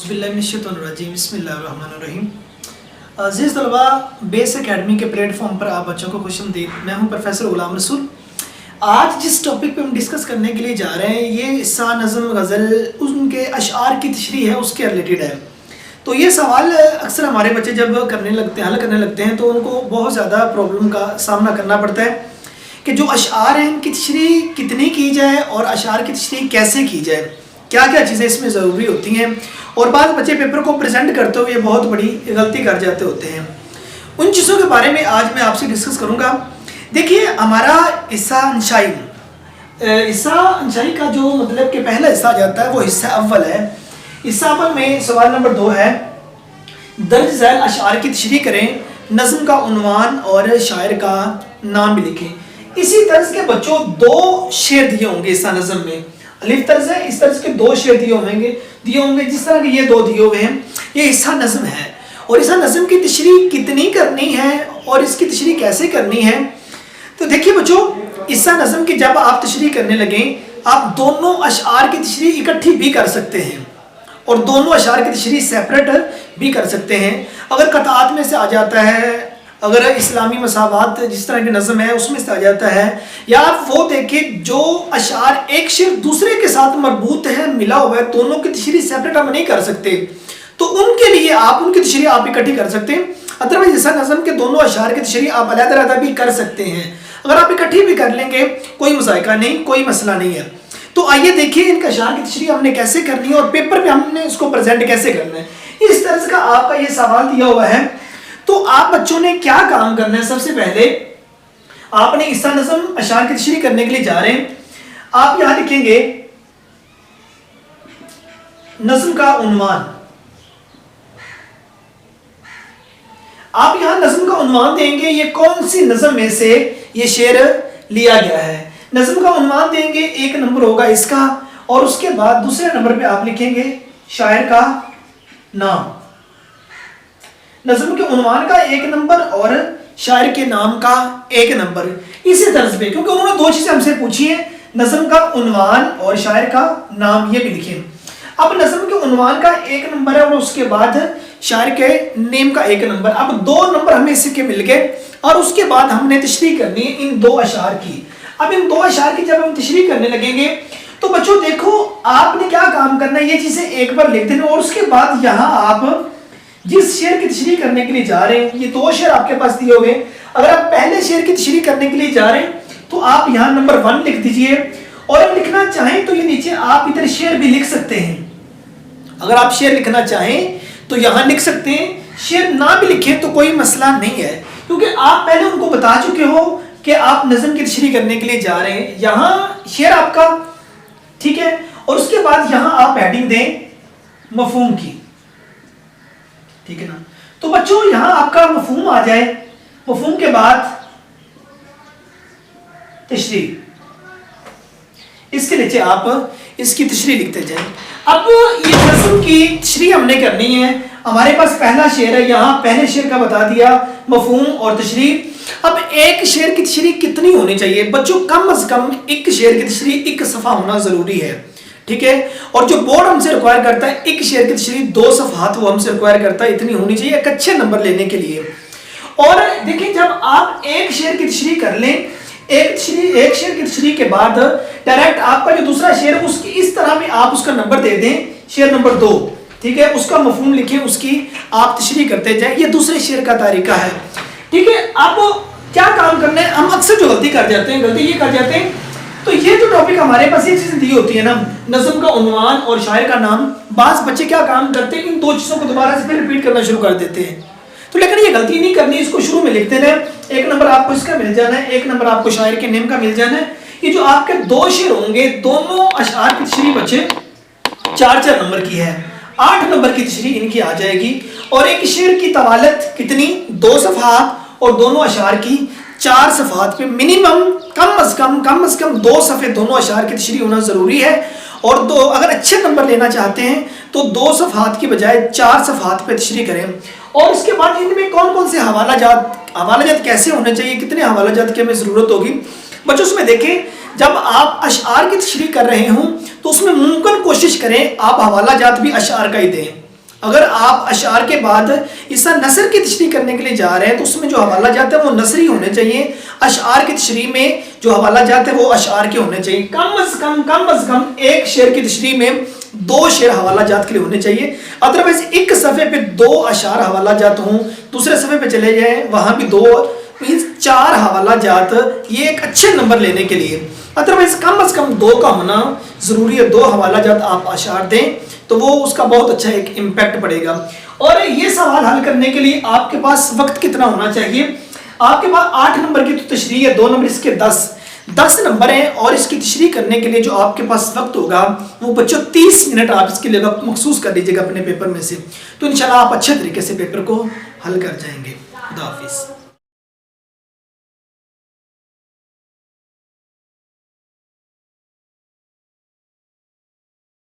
औज़ुबिल्लाहिमिनश्शैतानिर्रजीम बिस्मिल्लाहिर्रहमानिर्रहीम। अज़ीज़ तलबा, base academy के प्लेटफॉर्म पर आप बच्चों को खुशामदीद। मैं हूं प्रोफेसर गुलाम रसूल। आज जिस टॉपिक पे हम डिस्कस करने के लिए जा रहे हैं ये इस्सा, नज़म, गज़ल, उनके अशआर की तशरीह है, उसके रिलेटेड है। तो ये सवाल अक्सर हमारे बच्चे जब हल करने लगते हैं तो उनको बहुत ज़्यादा प्रॉब्लम का सामना करना पड़ता है कि जो अशआर हैं इनकी तशरीह कितनी की जाए और अशआर की तशरीह कैसे की जाए, क्या क्या चीज़ें इसमें ज़रूरी होती हैं। और बाद बच्चे पेपर को प्रेजेंट करते हुए बहुत बड़ी गलती कर जाते होते हैं। उन चीज़ों के बारे में आज मैं आपसे डिस्कस करूँगा। देखिए, हमारा इस्सा अंशाई का जो मतलब कि पहला हिस्सा जाता है वो हिस्सा अव्वल है। हिस्सा अव्वल में सवाल नंबर 2 है, दर्ज झैल अशआर की तशरीह करें, नज़म का उन्वान और शायर का नाम भी लिखें। इसी तर्ज के बच्चों 2 शेर दिए होंगे हिस्सा नज़म में। अलिफ तर्ज है, इस तर्ज के 2 शेर दिए होंगे जिस तरह के ये 2 दिए हुए हैं। ये हिस्सा नज़म है और हिस्सा नज़म की तशरीह कितनी करनी है और इसकी तशरीह कैसे करनी है। तो देखिए बच्चों, हिस्सा नज़म की जब आप तशरीह करने लगें, आप दोनों अशआर की तशरीह इकट्ठी भी कर सकते हैं और दोनों अशआर की तशरीह सेपरेट भी कर सकते हैं। अगर कतात में से आ जाता है, अगर इस्लामी मसावात जिस तरह की नज़म है उसमें से आ जाता है, या आप वो देखें जो अशआर एक शेर दूसरे के साथ मरबूत है, मिला हुआ है, दोनों की तशरीह सेपरेट हम नहीं कर सकते, तो उनके लिए आप उनकी तशरीह आप इकट्ठी कर सकते हैं। अदरवाइज हिस्सा नज़म के दोनों अशआर की तशरीह आप अलग-अलग भी कर सकते हैं। अगर आप इकट्ठी भी कर लेंगे कोई मसाइका नहीं, कोई मसला नहीं है। तो आइए देखिए इनका अशआर की तशरीह हमने कैसे करनी है और पेपर पे हमने इसको प्रेजेंट कैसे करना है। इस तरह का आपका ये सवाल दिया हुआ है। तो आप बच्चों ने क्या काम करना है, सबसे पहले आपने इस्सा नज़म अशआर की तशरीह करने के लिए जा रहे हैं। आप यहां लिखेंगे नज़म का उन्वान। आप यहां नज़म का उन्वान देंगे, ये कौन सी नज़म में से ये शेर लिया गया है। नज़म का उन्वान देंगे, 1 नंबर होगा इसका, और उसके बाद दूसरे नंबर पे आप लिखेंगे शायर का नाम। नज़म के उन्वान का 1 नंबर और शायर के नाम का 1 नंबर। इसी तर्ज पे, क्योंकि उन्होंने 2 चीजें हमसे पूछी हैं, नज़म का उन्वान और शायर का नाम, ये भी लिखें। अब नज़म के उन्वान का 1 नंबर है और उसके बाद शायर के नेम का 1 नंबर। अब 2 नंबर हमें इसी के मिल गए और उसके बाद हमने तशरीह करनी है इन 2 अशआर की। अब इन 2 अशआर की जब हम तशरीह करने लगेंगे तो बच्चों देखो आपने क्या काम करना है, ये चीजें एक बार लिख देना और उसके बाद यहाँ आप जिस शेर की तशरीह करने के लिए जा रहे हैं, ये 2 शेर आपके पास दिए हुए। अगर आप पहले शेर की तशरीह करने के लिए जा रहे हैं तो आप यहाँ नंबर 1 लिख दीजिए, और अगर लिखना चाहें तो ये नीचे आप इधर शेर भी लिख सकते हैं। अगर आप शेर लिखना चाहें तो यहाँ लिख सकते हैं, शेर ना भी लिखें तो कोई मसला नहीं है, क्योंकि आप पहले उनको बता चुके हो कि आप नज़म की तशरीह करने के लिए जा रहे हैं। यहाँ शेर आपका ठीक है, और उसके बाद यहाँ आप हेडिंग दें मफहूम की, ठीक है ना। तो बच्चों यहाँ आपका मफहूम आ जाए, मफहूम के बाद तशरीह, इसके नीचे आप इसकी तशरीह लिखते जाएं। अब ये नज़म की तशरीह हमने करनी है। हमारे पास पहला शेर है, यहाँ पहले शेर का बता दिया मफहूम और तशरीह। अब एक शेर की तशरीह कितनी होनी चाहिए बच्चों, कम से कम एक शेर की तशरीह 1 सफ़ा होना जरूरी है, ठीक है। और जो बोर्ड हमसे रिक्वायर करता है एक शेर की तशरीह 2 सफ़हात वो हमसे रिक्वायर करता है, इतनी होनी चाहिए एक अच्छे नंबर लेने के लिए। और देखिए जब आप एक शेर की तशरीह कर लें, एक शेर की तशरीह के बाद डायरेक्ट आपका जो दूसरा शेर है उसकी इस तरह में आप उसका नंबर दे दें, शेर नंबर 2, ठीक है, उसका मफहूम लिखें, उसकी आप तशरीह करते जाएं। ये दूसरे शेर का तरीका है, ठीक है। अब क्या काम करना है, हम अक्सर जो गलती कर जाते हैं, गलती ये कर जाते हैं, तो ये जो टॉपिक हमारे पास ये चीजें दी होती है ना, नज़म का उन्वान और शायर का नाम, बास बच्चे क्या काम करते हैं, इन 2 चीजों को दोबारा से फिर रिपीट करना शुरू कर देते हैं। तो लेकिन ये गलती नहीं करनी, इसको शुरू में लिख देना है, 1 नंबर आपको इसका मिल जाना है, 1 नंबर आपको शायर के नेम का मिल जाना है। ये जो आपके 2 शेर होंगे, दोनों अशआर की तशरीह बच्चे 4-4 नंबर की है, 8 नंबर की तशरीह इनकी आ जाएगी। और एक शेर की तवालत कितनी, 2 सफ़हात, और दोनों अशआर की 4 सफ़हात पे मिनिमम कम से कम 2 सफ़े दोनों अशआर की तशरीह होना जरूरी है। और अगर अच्छे नंबर लेना चाहते हैं तो 2 सफ़हात की बजाय 4 सफ़हात पे तशरीह करें। और इसके बाद इनमें कौन कौन से हवाला जात कैसे होने चाहिए, कितने हवाला जात की हमें ज़रूरत होगी बच्चों। उसमें देखें जब आप अशआर की तशरीह कर रहे हों तो उसमें मुमकिन कोशिश करें आप हवाला जात भी अशआर का ही दें, اگر آپ اشعار کے بعد اس نثر کی تشریح کرنے کے لیے جا رہے ہیں تو اس میں جو حوالہ جات ہیں وہ نثری ہونے چاہیے. اشعار کی تشریح میں جو حوالہ جات ہیں وہ اشعار کے ہونے چاہیے. کم از کم ایک شعر کی تشریح میں 2 شعر حوالہ جات کے لیے ہونے چاہیے. ادروائز ایک صفحے پہ 2 اشعار حوالہ جات ہوں, دوسرے صفحے پہ چلے جائیں وہاں بھی 2, 4 حوالہ جات, یہ ایک اچھے نمبر لینے کے لیے. ادروائز کم از کم 2 کا ہونا ضروری ہے. 2 حوالہ جات آپ اشعار دیں تو وہ اس کا بہت اچھا ایک امپیکٹ پڑے گا. اور یہ سوال حل کرنے کے لیے آپ کے پاس وقت کتنا ہونا چاہیے؟ آپ کے پاس 8 نمبر کی تو تشریح ہے, 2 نمبر اس کے 10 نمبر ہیں, اور اس کی تشریح کرنے کے لیے جو آپ کے پاس وقت ہوگا وہ بچوں 30 منٹ آپ اس کے لیے وقت مخصوص کر لیجیے گا اپنے پیپر میں سے. تو انشاءاللہ آپ اچھے طریقے سے پیپر کو حل کر جائیں گے. خدا حافظ.